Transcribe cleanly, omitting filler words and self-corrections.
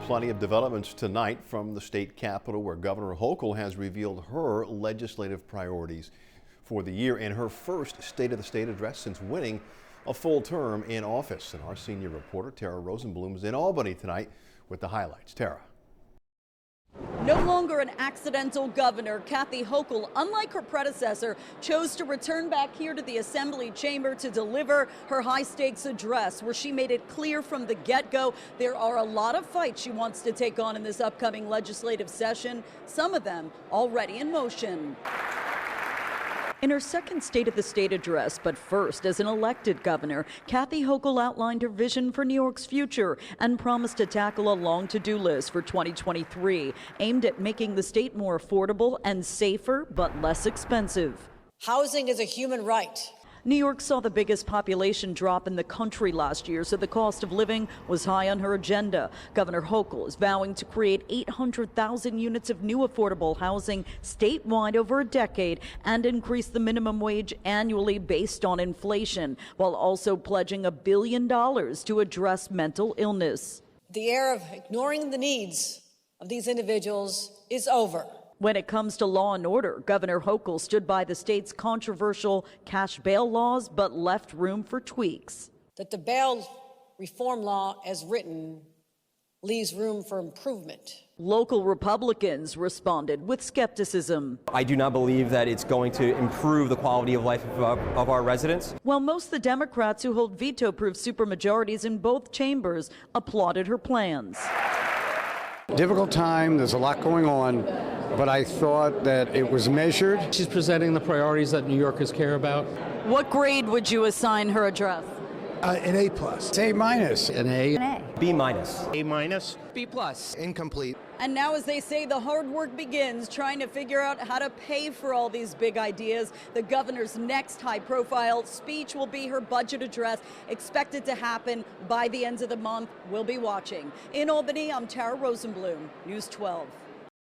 plenty of developments tonight from the state capitol, where Governor Hochul has revealed her legislative priorities for the year in her first State of the State address since winning a full term in office. And our senior reporter, Tara Rosenblum, is in Albany tonight with the highlights. Tara. No longer an accidental governor, Kathy Hochul, unlike her predecessor, chose to return back here to the Assembly chamber to deliver her high-stakes address, where she made it clear from the get-go there are a lot of fights she wants to take on in this upcoming legislative session, some of them already in motion. In her second State of the State address, but first as an elected governor, Kathy Hochul outlined her vision for New York's future and promised to tackle a long to-do list for 2023, aimed at making the state more affordable and safer, but less expensive. Housing is a human right. New York saw the biggest population drop in the country last year, so the cost of living was high on her agenda. Governor Hochul is vowing to create 800,000 units of new affordable housing statewide over a decade and increase the minimum wage annually based on inflation, while also pledging $1 billion to address mental illness. The era of ignoring the needs of these individuals is over. When it comes to law and order, Governor Hochul stood by the state's controversial cash bail laws, but left room for tweaks. That the bail reform law as written leaves room for improvement. Local Republicans responded with skepticism. I do not believe that it's going to improve the quality of life of our residents. While most of the Democrats who hold veto-proof supermajorities in both chambers applauded her plans. Difficult time, there's a lot going on, but I thought that it was measured. She's presenting the priorities that New Yorkers care about. What grade would you assign her address? An A+. A minus. An A. An A. B minus. A minus. B plus. Incomplete. And now, as they say, the hard work begins, trying to figure out how to pay for all these big ideas. The governor's next high-profile speech will be her budget address, expected to happen by the end of the month. We'll be watching. In Albany, I'm Tara Rosenblum, News 12.